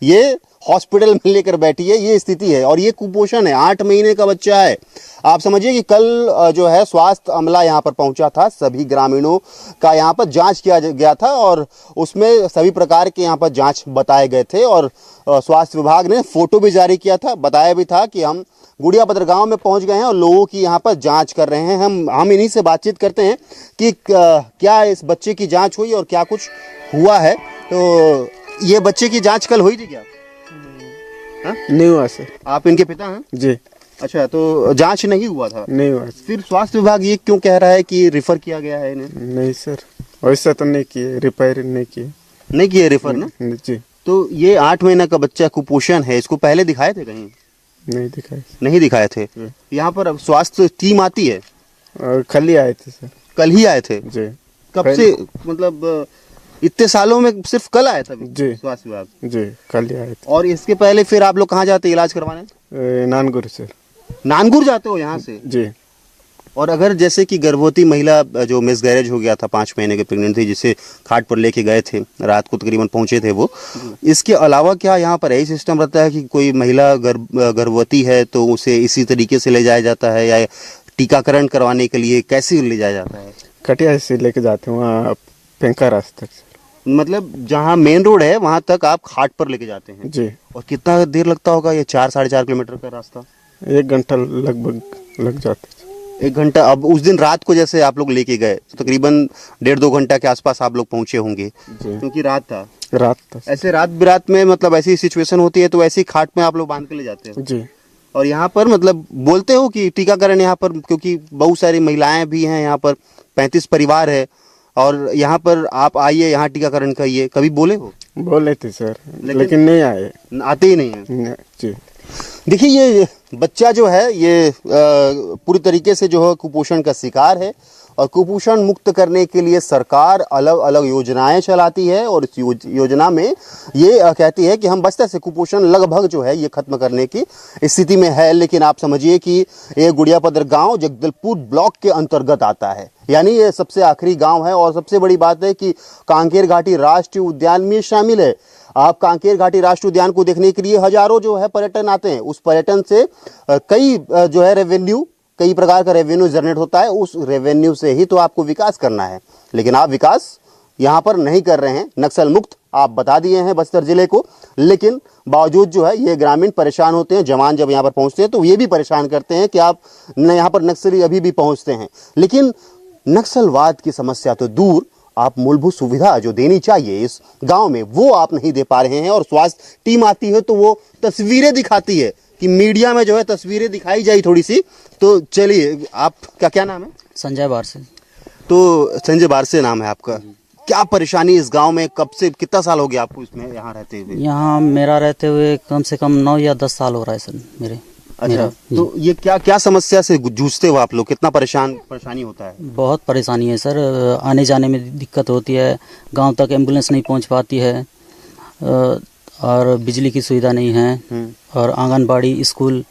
Speaker 1: ये हॉस्पिटल में लेकर बैठी है। ये स्थिति है, और ये कुपोषण है, 8 महीने का बच्चा है। आप समझिए कि कल जो है स्वास्थ्य अमला यहाँ पर पहुँचा था, सभी ग्रामीणों का यहाँ पर जांच किया गया था, और उसमें सभी प्रकार के यहाँ पर जांच बताए गए थे। और स्वास्थ्य विभाग ने फोटो भी जारी किया था, बताया भी था कि हम गुड़िया पदर गाँव में पहुँच गए हैं और लोगों की यहाँ पर जाँच कर रहे हैं। हम इन्हीं से बातचीत करते हैं कि क्या इस बच्चे की जाँच हुई और क्या कुछ हुआ है। तो ये बच्चे की जांच कल हुई थी क्या?
Speaker 3: नहीं हुआ सर।
Speaker 1: आप इनके पिता हैं?
Speaker 3: जी
Speaker 1: अच्छा, तो जांच नहीं हुआ था?
Speaker 3: नहीं हुआ सर।
Speaker 1: फिर स्वास्थ्य विभाग ये क्यों कह रहा है कि रिफर किया गया है इन्हें?
Speaker 3: नहीं सर, वैसा तो नहीं किए, रिपेयर नहीं किए।
Speaker 1: नहीं किए रिफर ना?
Speaker 3: जी
Speaker 1: तो ये 8 महीना का बच्चा कुपोषण है, इसको पहले दिखाए थे कहीं?
Speaker 3: नहीं दिखाए
Speaker 1: नहीं दिखाए थे। यहाँ पर अब स्वास्थ्य टीम आती है?
Speaker 3: और कल ही आए थे सर।
Speaker 1: कल ही आए थे?
Speaker 3: जी
Speaker 1: कब से, मतलब इतने सालों में सिर्फ कल आया था
Speaker 3: जी।
Speaker 1: स्वास्थ्य विभाग?
Speaker 3: जी कल ही आए
Speaker 1: और इसके पहले फिर आप लोग कहाँ जाते इलाज करवाने?
Speaker 3: थे, नानगुर सर।
Speaker 1: नानगुर जाते हो यहाँ से?
Speaker 3: जी।
Speaker 1: और अगर जैसे कि गर्भवती महिला जो मिसगैरेज हो गया था, 5 महीने की प्रेग्नेंट थी, जिसे खाट पर लेके गए थे, रात को तकरीबन पहुंचे थे वो, इसके अलावा क्या यहाँ पर यही सिस्टम रहता है कि कोई महिला गर्भवती है तो उसे इसी तरीके से ले जाया जाता है, या टीकाकरण करवाने के लिए कैसे ले जाया जाता है?
Speaker 3: कटिया से लेके जाते हैं वहाँ पेंका रास्ते तक सर।
Speaker 1: मतलब जहाँ मेन रोड है वहाँ तक आप खाट पर लेके जाते हैं?
Speaker 3: जी।
Speaker 1: और कितना देर लगता होगा ये 4-4.5 किलोमीटर का रास्ता?
Speaker 3: 1 घंटा लगभग लग जाते सर।
Speaker 1: 1 घंटा। अब उस दिन रात को जैसे आप लोग लेके गए तो तकरीबन 1.5-2 घंटा के आसपास आप लोग पहुंचे होंगे,
Speaker 3: जी।
Speaker 1: क्योंकि रात था।
Speaker 3: रात तक
Speaker 1: ऐसे रात बिरात में मतलब ऐसी सिचुएशन होती है तो ऐसी खाट में आप लोग बांध के ले जाते हो?
Speaker 3: जी।
Speaker 1: और यहाँ पर मतलब बोलते हो कि टीकाकरण यहाँ पर, क्योंकि बहुत सारी महिलाएं भी हैं यहाँ पर, 35 परिवार है, और यहाँ पर आप आइए, यहाँ टीकाकरण करिए, कभी बोले हो?
Speaker 3: बोले थे सर, लेकिन नहीं आए।
Speaker 1: आते ही नहीं है।
Speaker 3: जी।
Speaker 1: देखिए ये बच्चा जो है ये पूरी तरीके से जो है कुपोषण का शिकार है, और कुपोषण मुक्त करने के लिए सरकार अलग अलग योजनाएं चलाती है, और इस योजना में ये कहती है कि हम बस्तर से कुपोषण लगभग जो है ये खत्म करने की स्थिति में है। लेकिन आप समझिए कि ये गुड़ियापदर गांव जगदलपुर ब्लॉक के अंतर्गत आता है, यानी ये सबसे आखिरी गांव है। और सबसे बड़ी बात है कि कांकेर घाटी राष्ट्रीय उद्यान में शामिल है। आप कांकेर घाटी राष्ट्रीय उद्यान को देखने के लिए हजारों जो है पर्यटन आते हैं। उस पर्यटन से कई जो है रेवेन्यू, कई प्रकार का रेवेन्यू जनरेट होता है। उस रेवेन्यू से ही तो आपको विकास करना है, लेकिन आप विकास यहाँ पर नहीं कर रहे हैं। नक्सल मुक्त आप बता दिए हैं बस्तर जिले को, लेकिन बावजूद जो है ये ग्रामीण परेशान होते हैं। जवान जब यहाँ पर पहुँचते हैं तो ये भी परेशान करते हैं कि आप यहाँ पर नक्सली अभी भी पहुँचते हैं। लेकिन नक्सलवाद की समस्या तो दूर, आप मूलभूत सुविधा जो देनी चाहिए इस गांव में वो आप नहीं दे पा रहे हैं। और स्वास्थ्य टीम आती है तो वो तस्वीरें दिखाती है कि मीडिया में जो है तस्वीरें दिखाई जाए थोड़ी सी। तो चलिए, आपका क्या नाम है?
Speaker 4: संजय बारसे।
Speaker 1: तो संजय बारसे नाम है आपका। क्या परेशानी इस गांव में, कब से, कितना साल हो गया आपको इसमें यहाँ रहते हुए?
Speaker 4: यहाँ मेरा रहते हुए कम से कम 9 या 10 साल हो रहा है सर मेरे।
Speaker 1: अच्छा, तो ये क्या क्या समस्या से जूझते हो आप लोग? कितना परेशानी होता है?
Speaker 4: बहुत परेशानी है सर, आने जाने में दिक्कत होती है, गांव तक एम्बुलेंस नहीं पहुंच पाती है, और बिजली की सुविधा नहीं है, और आंगनबाड़ी स्कूल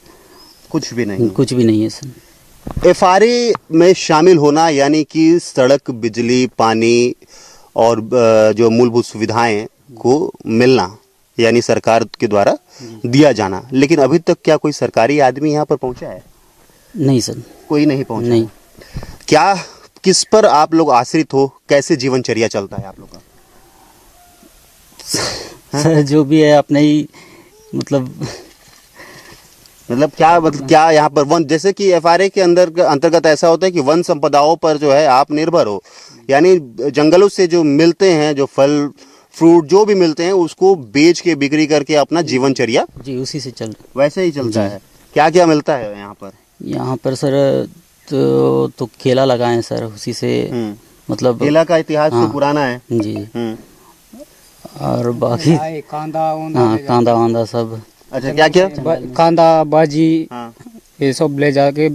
Speaker 1: कुछ भी नहीं?
Speaker 4: कुछ भी नहीं है सर।
Speaker 1: एफआरए में शामिल होना यानी कि सड़क, बिजली, पानी और जो मूलभूत सुविधाएं को मिलना, यानी सरकार के द्वारा दिया जाना। लेकिन अभी तक क्या कोई सरकारी आदमी यहाँ पर पहुंचा है?
Speaker 4: नहीं सर,
Speaker 1: कोई नहीं पहुंचा।
Speaker 4: नहीं।
Speaker 1: क्या, किस पर आप लोग आश्रित हो? कैसे जीवनचर्या चलता है आप लोग का?
Speaker 4: सर जो भी है अपने ही मतलब
Speaker 1: क्या यहाँ पर वन, जैसे कि एफआरए के अंतर्गत ऐसा होता है कि वन संपदाओं पर जो है आप निर्भर हो, यानी जंगलों से जो मिलते हैं, जो फल फ्रूट जो भी मिलते हैं उसको बेच के बिक्री करके अपना जीवनचर्या
Speaker 4: जी उसी से चल
Speaker 1: वैसे ही चलता है। क्या क्या मिलता है यहाँ पर?
Speaker 4: यहाँ पर सर तो केला लगाए हैं सर, उसी से मतलब
Speaker 1: केला का इतिहास तो पुराना है
Speaker 4: जी। और बाकी कांदा वांदा सब।
Speaker 1: अच्छा, क्या क्या?
Speaker 5: कांदा, बाजी,
Speaker 1: हाँ।
Speaker 5: ये सब ले जाके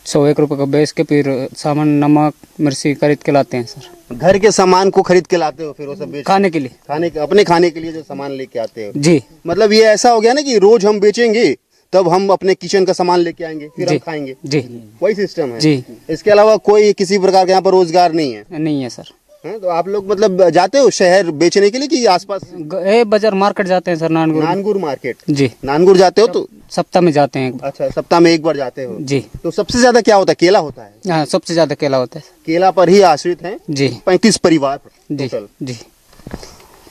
Speaker 5: 100-1 रुपये का बेच के फिर सामान, नमक, मिर्ची खरीद के लाते हैं सर।
Speaker 1: घर के सामान को खरीद के लाते हो, फिर वो सब बेच
Speaker 5: खाने के लिए,
Speaker 1: अपने खाने के लिए जो सामान लेके आते हो?
Speaker 5: जी।
Speaker 1: मतलब ये ऐसा हो गया ना कि रोज हम बेचेंगे तब हम अपने किचन का सामान लेके आएंगे, फिर हम खाएंगे।
Speaker 5: जी,
Speaker 1: वही सिस्टम है
Speaker 5: जी।
Speaker 1: इसके अलावा कोई किसी प्रकार का यहाँ पर रोजगार नहीं है?
Speaker 5: नहीं है सर।
Speaker 1: तो आप लोग मतलब जाते हो शहर बेचने के लिए कि आसपास?
Speaker 5: बाजार मार्केट जाते हैं सर,
Speaker 1: नानगुर मार्केट।
Speaker 5: जी,
Speaker 1: नानगुर जाते हो तो?
Speaker 5: सप्ताह में जाते हैं।
Speaker 1: अच्छा, सप्ताह में एक बार जाते हो?
Speaker 5: जी।
Speaker 1: तो सबसे ज्यादा क्या होता है? केला होता है?
Speaker 5: हाँ, सबसे ज्यादा केला होता है।
Speaker 1: केला पर ही आश्रित हैं?
Speaker 5: जी।
Speaker 1: 35 परिवार
Speaker 5: जी,
Speaker 1: टोटल?
Speaker 5: जी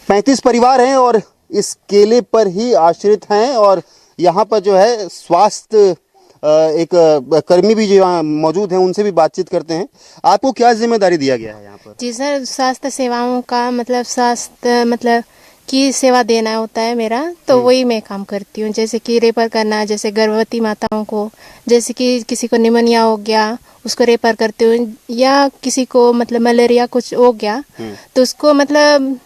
Speaker 1: 35 परिवार हैं और इस केले पर ही आश्रित हैं। और यहाँ पर जो है स्वास्थ्य एक कर्मी भी जो यहाँ मौजूद हैं उनसे भी बातचीत करते हैं। आपको क्या जिम्मेदारी दिया गया है यहाँ पर?
Speaker 6: जी सर, स्वास्थ्य सेवाओं का मतलब स्वास्थ्य मतलब की सेवा देना होता है मेरा, तो वही मैं काम करती हूँ। जैसे कि रेफर करना, जैसे गर्भवती माताओं को, जैसे कि किसी को निमोनिया हो गया उसको रेफर करती हूँ, या किसी को मतलब मलेरिया कुछ हो गया तो उसको मतलब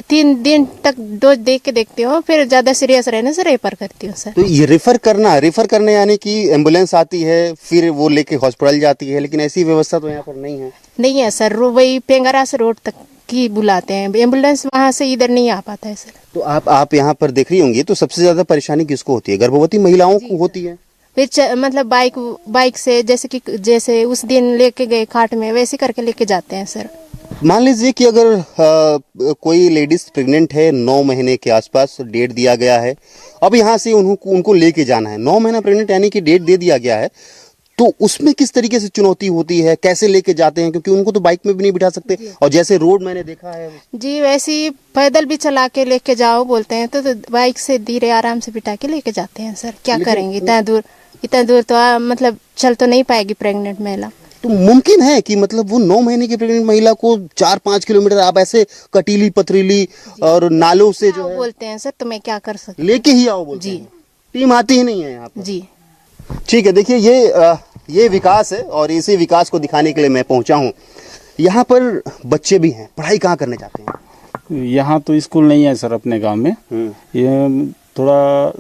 Speaker 6: 3 दिन तक डोज दे के देखती हूँ, फिर ज़्यादा सीरियस रहने से रेफर करती हूँ सर।
Speaker 1: तो ये रेफर करने यानी कि एम्बुलेंस आती है फिर वो लेके हॉस्पिटल जाती है, लेकिन ऐसी व्यवस्था तो यहाँ पर नहीं है।
Speaker 6: नहीं है सर, वही पेंगरास रोड तक ही बुलाते हैं, एम्बुलेंस वहाँ से इधर नहीं आ पाता है सर।
Speaker 1: तो आप यहाँ पर देख रही होंगी तो सबसे ज्यादा परेशानी किसको होती है? गर्भवती महिलाओं को होती है।
Speaker 6: फिर मतलब बाइक से जैसे उस दिन लेके गए खाट में, वैसे करके लेके जाते हैं सर।
Speaker 1: मान लीजिए कि अगर कोई लेडीज प्रेग्नेंट है, 9 महीने के आसपास डेट दिया गया है, अब यहाँ से उनको लेके जाना है, 9 महीना प्रेग्नेंट यानी कि डेट दे दिया गया है, तो उसमें किस तरीके से चुनौती होती है, कैसे लेके जाते हैं? क्योंकि उनको तो बाइक में भी नहीं बिठा सकते, और जैसे रोड मैंने देखा है
Speaker 6: जी वैसे ही पैदल भी चला के लेके जाओ बोलते हैं, तो बाइक से धीरे आराम से बिठा के लेके जाते हैं सर। क्या करेंगे, इतना दूर तो मतलब चल तो नहीं पाएगी प्रेग्नेंट महिला।
Speaker 1: तो मुमकिन है कि मतलब वो 9 महीने की प्रेग्नेंट महिला को 4-5 किलोमीटर आप ऐसे कटीली पथरीली और नालों से जो है
Speaker 6: बोलते हैं सर, तो मैं क्या कर सकती
Speaker 1: लेके ही आओ बोलते हैं? टीम आती ही नहीं है यहाँ पर।
Speaker 6: जी।
Speaker 1: ठीक है, देखिए ये विकास है और इसी विकास को दिखाने के लिए मैं पहुंचा हूँ। यहाँ पर बच्चे भी हैं, पढ़ाई कहाँ करने जाते हैं?
Speaker 3: यहाँ तो स्कूल नहीं है सर अपने गांव में। ये थोड़ा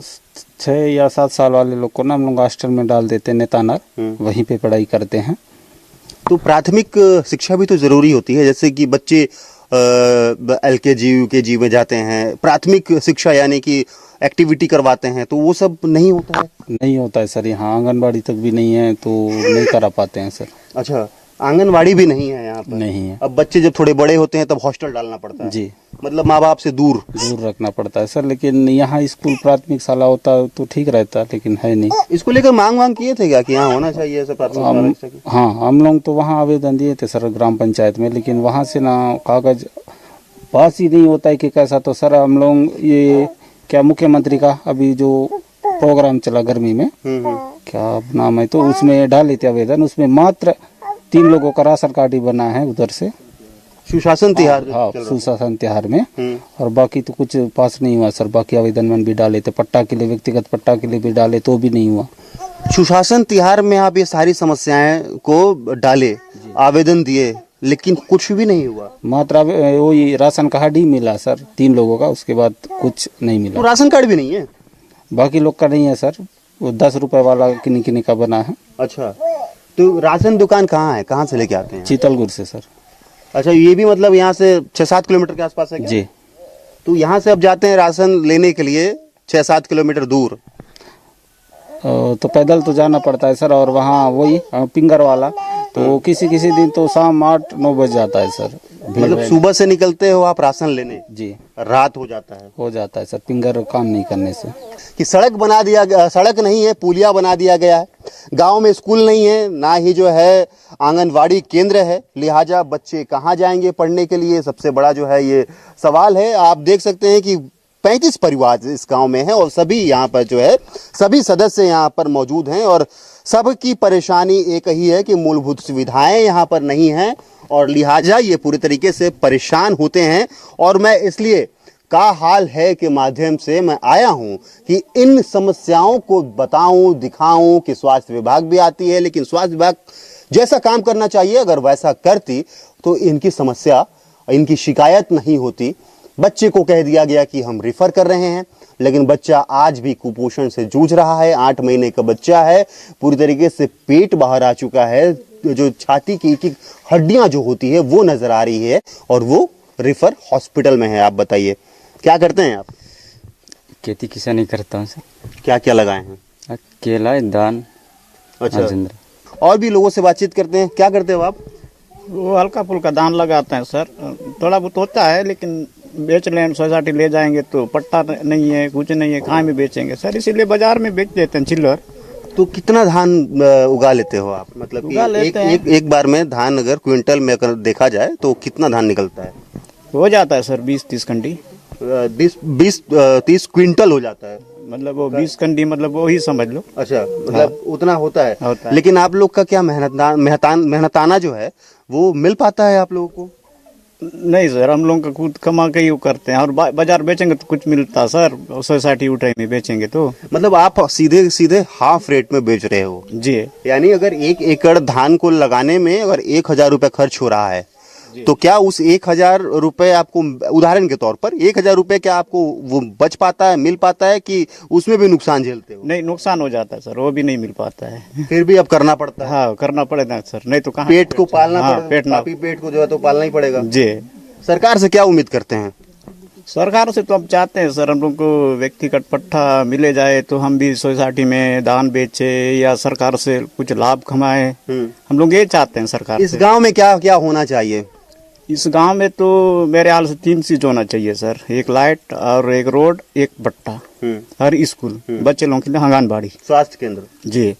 Speaker 3: 6 या 7 साल वाले लोग को ना हम लोग हॉस्टल में डाल देते हैं, नेतानार, वहीं पे पढ़ाई करते हैं।
Speaker 1: तो प्राथमिक शिक्षा भी तो जरूरी होती है, जैसे कि बच्चे LKG UKG में जाते हैं, प्राथमिक शिक्षा यानी कि एक्टिविटी करवाते हैं, तो वो सब नहीं होता है?
Speaker 3: नहीं होता है सर, यहाँ आंगनबाड़ी तक भी नहीं है तो नहीं करा पाते हैं सर।
Speaker 1: अच्छा, आंगनवाड़ी भी नहीं है यहाँ पर?
Speaker 3: नहीं है।
Speaker 1: अब बच्चे जब थोड़े बड़े होते हैं तब हॉस्टल डालना पड़ता है?
Speaker 3: जी,
Speaker 1: मतलब माँ बाप से दूर
Speaker 3: रखना पड़ता है सर। लेकिन यहाँ स्कूल प्राथमिक शाला होता तो ठीक रहता, लेकिन है नहीं।
Speaker 1: इसको लेकर मांग किए थे क्या कि यहाँ होना चाहिए ऐसा प्राथमिक शाला?
Speaker 3: हाँ, हम लोग तो वहाँ आवेदन दिए थे सर ग्राम पंचायत में, लेकिन वहाँ से ना कागज पास ही नहीं होता है कि कैसा। तो सर हम लोग ये क्या मुख्यमंत्री का अभी जो प्रोग्राम चला गर्मी में, क्या नाम है, तो उसमें डाले थे आवेदन, उसमें मात्र 3 लोगों का राशन कार्ड ही बना है उधर से,
Speaker 1: सुशासन तिहार।
Speaker 3: हाँ, सुशासन तिहार में, और बाकी तो कुछ पास नहीं हुआ सर। बाकी आवेदन में भी डाले थे, पट्टा के लिए, व्यक्तिगत पट्टा के लिए भी डाले तो भी नहीं हुआ।
Speaker 1: सुशासन तिहार में आप ये सारी समस्याएं को डाले, आवेदन दिए, लेकिन कुछ भी नहीं हुआ?
Speaker 3: मात्र वही राशन कार्ड ही मिला सर 3 लोगों का, उसके बाद कुछ नहीं मिला।
Speaker 1: तो राशन कार्ड भी नहीं है?
Speaker 3: बाकी लोग का नहीं है सर, वो 10 रुपए वाला किन्हीं का बना है।
Speaker 1: अच्छा, तो राशन दुकान कहाँ है, कहाँ से लेके आते हैं?
Speaker 3: चीतलगुड़ से सर।
Speaker 1: अच्छा, ये भी मतलब यहाँ से 6-7 किलोमीटर के आसपास है क्या?
Speaker 3: जी।
Speaker 1: तो यहाँ से अब जाते हैं राशन लेने के लिए 6-7 किलोमीटर दूर?
Speaker 3: तो पैदल तो जाना पड़ता है सर, और वहाँ वही पिंगर वाला तो किसी दिन तो शाम 8-9 बज जाता है सर।
Speaker 1: मतलब सुबह से निकलते हो आप राशन लेने,
Speaker 3: जी,
Speaker 1: रात हो जाता है
Speaker 3: सर, पिंगर काम नहीं करने से।
Speaker 1: कि सड़क बना दिया गया, सड़क नहीं है, पुलिया बना दिया गया है, गांव में स्कूल नहीं है, ना ही जो है आंगनवाड़ी केंद्र है, लिहाजा बच्चे कहाँ जाएंगे पढ़ने के लिए? सबसे बड़ा जो है ये सवाल है। आप देख सकते हैं कि 35 परिवार इस गांव में हैं और सभी यहाँ पर जो है सभी सदस्य यहाँ पर मौजूद हैं, और सबकी परेशानी एक ही है कि मूलभूत सुविधाएं यहाँ पर नहीं हैं, और लिहाजा ये पूरी तरीके से परेशान होते हैं। और मैं इसलिए का हाल है के माध्यम से मैं आया हूं कि इन समस्याओं को बताऊं, दिखाऊं कि स्वास्थ्य विभाग भी आती है, लेकिन स्वास्थ्य विभाग जैसा काम करना चाहिए अगर वैसा करती तो इनकी समस्या, इनकी शिकायत नहीं होती। बच्चे को कह दिया गया कि हम रिफर कर रहे हैं, लेकिन बच्चा आज भी कुपोषण से जूझ रहा है। 8 महीने का बच्चा है, पूरी तरीके से पेट बाहर आ चुका है, जो छाती की हड्डियां जो होती है वो नजर आ रही है, और वो रिफर हॉस्पिटल में है। आप बताइए क्या करते हैं आप?
Speaker 7: खेती किसानी करता हूँ सर।
Speaker 1: क्या क्या लगाए हैं?
Speaker 7: केला, धान।
Speaker 1: अच्छा, और भी लोगों से बातचीत करते हैं। क्या करते हो आप?
Speaker 8: वो हल्का फुल्का धान लगाते हैं सर, थोड़ा बहुत होता है, लेकिन बेच लें, सोसाइटी ले जाएंगे तो पट्टा नहीं है, कुछ नहीं है, कहाँ में बेचेंगे सर, इसीलिए बाजार में बेच देते हैं चिल्लर।
Speaker 1: तो कितना धान उगा लेते हो आप? मतलब कि एक बार में धान अगर क्विंटल में अगर देखा जाए तो कितना धान निकलता है?
Speaker 8: हो जाता है सर 20-30 कंडी।
Speaker 1: 20-30 क्विंटल हो जाता है।
Speaker 8: मतलब वो 20 कंडी, मतलब वो ही समझ लो।
Speaker 1: अच्छा, मतलब उतना होता है।
Speaker 8: होता है।
Speaker 1: लेकिन आप लोग का क्या मेहनताना जो है वो मिल पाता है आप लोगों को?
Speaker 8: नहीं सर, हम लोग का खुद कमा के ही करते हैं, और बाजार बेचेंगे तो कुछ मिलता सर, सोसाइटी उठाई में बेचेंगे तो।
Speaker 1: मतलब आप सीधे सीधे हाफ रेट में बेच रहे हो
Speaker 8: जी,
Speaker 1: यानी अगर 1 एकड़ धान को लगाने में अगर 1,000 रुपए खर्च हो रहा है तो क्या उस 1,000 रुपए आपको, उदाहरण के तौर पर 1,000 रुपए क्या आपको वो बच पाता है, मिल पाता है कि उसमें भी नुकसान झेलते हो?
Speaker 8: नहीं, नुकसान हो जाता है सर, वो भी नहीं मिल पाता है।
Speaker 1: फिर भी अब करना पड़ता है।
Speaker 8: हाँ, करना पड़ेगा सर, नहीं तो कहाँ
Speaker 1: पेट को पालना
Speaker 8: हाँ,
Speaker 1: पड़ेगा, पेट को जो है तो पालना ही पड़ेगा।
Speaker 8: जी।
Speaker 1: सरकार से क्या उम्मीद करते हैं?
Speaker 8: सरकार से तो हम चाहते हैं सर, हम लोग को व्यक्तिगत पट्टा मिले जाए तो हम भी सोसाइटी में धान बेचे या सरकार से कुछ लाभ कमाए। हम लोग ये चाहते हैं सरकार
Speaker 1: इस
Speaker 8: से।
Speaker 1: गांव में क्या क्या होना चाहिए?
Speaker 8: इस गांव में तो मेरे हाल से 3 चीज होना चाहिए सर, एक लाइट और एक रोड, एक भट्टा और स्कूल, बच्चे लोगों के लिए आंगनबाड़ी,
Speaker 1: स्वास्थ्य केंद्र।
Speaker 8: जी,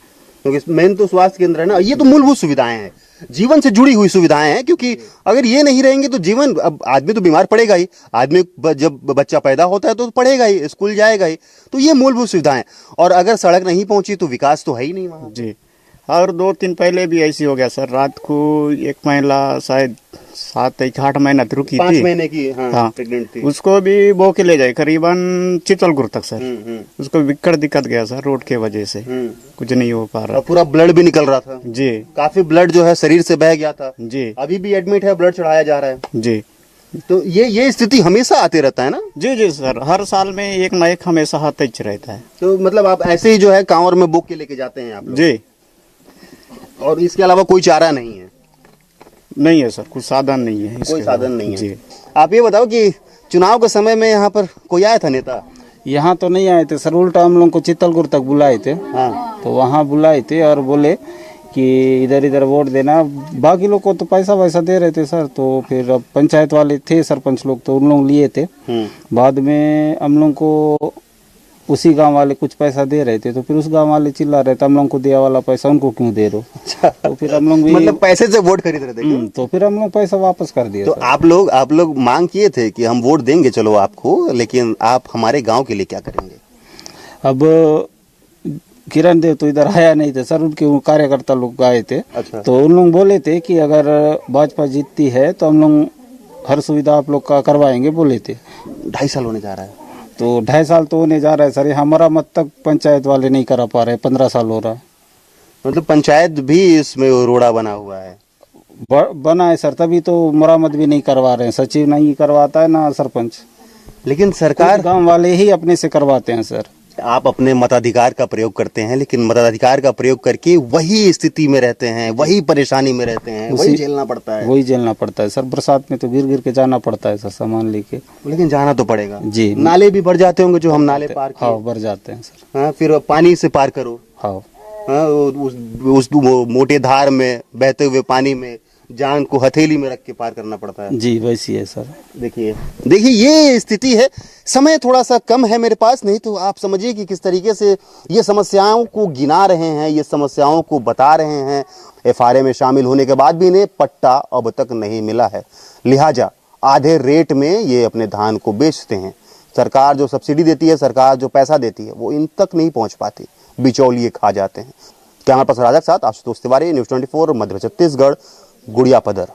Speaker 1: क्योंकि मेन तो स्वास्थ्य केंद्र है ना, ये तो मूलभूत सुविधाएं हैं, जीवन से जुड़ी हुई सुविधाएं हैं। क्योंकि अगर ये नहीं रहेंगे तो जीवन, अब आदमी तो बीमार पड़ेगा ही, आदमी जब बच्चा पैदा होता है तो पढ़ेगा ही, स्कूल जाएगा ही, तो ये मूलभूत सुविधाएं। और अगर सड़क नहीं पहुंची तो विकास तो है ही नहीं वहाँ।
Speaker 8: जी। और 2-3 पहले भी ऐसी हो गया सर, रात को एक महिला शायद 7-8 महीना रुकी
Speaker 1: 5
Speaker 8: थी,
Speaker 1: महीने की,
Speaker 8: हाँ,
Speaker 1: प्रेग्नेंट थी।
Speaker 8: उसको भी बो के ले जाए करीबन चितलगुर तक सर। उसको विकट दिक्कत गया सर, रोड के वजह से कुछ नहीं हो पा रहा।
Speaker 1: और पूरा ब्लड भी निकल रहा था।
Speaker 8: जी,
Speaker 1: काफी ब्लड जो है शरीर से बह गया था।
Speaker 8: जी,
Speaker 1: अभी भी एडमिट है, ब्लड चढ़ाया जा रहा है।
Speaker 8: जी।
Speaker 1: तो ये स्थिति हमेशा आते रहता है ना?
Speaker 8: जी जी सर, हर साल में एक ना एक हमेशा हाथ रहता है।
Speaker 1: तो मतलब आप ऐसे ही जो है कांवर में बोक के लेके जाते हैं आप लोग?
Speaker 8: जी।
Speaker 1: और इसके अलावा कोई चारा नहीं है?
Speaker 8: नहीं है सर, कुछ साधन नहीं है,
Speaker 1: कोई साधन नहीं है।
Speaker 8: जी।
Speaker 1: आप ये बताओ कि चुनाव के समय में यहाँ पर कोई आया था नेता?
Speaker 3: यहाँ तो नहीं आए थे सर, उल्टा हम लोग को चित्तलगुर तक बुलाए थे।
Speaker 1: हाँ।
Speaker 3: तो वहाँ बुलाए थे और बोले कि इधर इधर वोट देना। बाकी लोग को तो पैसा वैसा दे रहे थे सर, तो फिर अब पंचायत वाले थे, सरपंच लोग, तो उन लोग लिए थे। बाद में हम लोग को उसी गांव वाले कुछ पैसा दे रहे थे, तो फिर उस गांव वाले चिल्ला रहे थे हम लोग को दिया वाला पैसा उनको क्यों दे रहे हो। तो फिर हम लोग भी
Speaker 1: मतलब पैसे से वोट खरीद रहे थे क्यों?
Speaker 3: तो फिर हम लोग पैसा वापस कर दिया।
Speaker 1: तो आप लोग मांग किए थे कि हम वोट देंगे चलो आपको, लेकिन आप हमारे गांव के लिए क्या करेंगे?
Speaker 3: अब किरण देव तो इधर आया नहीं थे सर, उनके कार्यकर्ता लोग आए थे।
Speaker 1: अच्छा।
Speaker 3: तो उन लोग बोले थे कि अगर भाजपा जीतती है तो हम लोग हर सुविधा आप लोग का करवाएंगे, बोले थे।
Speaker 1: 2.5 साल होने जा रहा है।
Speaker 3: तो 2.5 साल तो होने जा रहा है सर, हमारा मत तक पंचायत वाले नहीं करा पा रहे, 15 साल हो रहा है।
Speaker 1: मतलब पंचायत भी इसमें रोड़ा बना हुआ है?
Speaker 3: बना है सर, तभी तो मरम्मत भी नहीं करवा रहे हैं, सचिव नहीं करवाता है ना सरपंच,
Speaker 1: लेकिन सरकार,
Speaker 3: गांव वाले ही अपने से करवाते हैं सर।
Speaker 1: आप अपने मताधिकार का प्रयोग करते हैं, लेकिन मताधिकार का प्रयोग करके वही स्थिति में रहते हैं, वही परेशानी में रहते हैं, वही झेलना पड़ता है।
Speaker 3: वही झेलना पड़ता है सर, बरसात में तो गिर गिर के जाना पड़ता है सर सामान लेके।
Speaker 1: लेकिन जाना तो पड़ेगा
Speaker 3: जी।
Speaker 1: नाले भी भर जाते होंगे जो हम नाले पार किए।
Speaker 3: हाँ, भर जाते हैं सर।
Speaker 1: हाँ, फिर पानी से पार करो।
Speaker 3: हाँ,
Speaker 1: हाँ, उस मोटे धार में बहते हुए पानी में जान को हथेली में रख के पार करना पड़ता है।
Speaker 3: जी वैसी है सर।
Speaker 1: देखिए ये स्थिति है। समय थोड़ा सा कम है मेरे पास, नहीं तो आप समझिए कि किस तरीके से ये समस्याओं को गिना रहे हैं, ये समस्याओं को बता रहे हैं। एफआरए में शामिल होने के बाद भी इन्हें पट्टा अब तक नहीं मिला है, लिहाजा आधे रेट में ये अपने धान को बेचते हैं। सरकार जो सब्सिडी देती है, सरकार जो पैसा देती है, वो इन तक नहीं पहुंच पाती, बिचौलिए खा जाते हैं। कैमरा पर्सन राजा के साथ आशुतोष तिवारी, न्यूज़ 24 मध्य छत्तीसगढ़, गुड़िया पदर।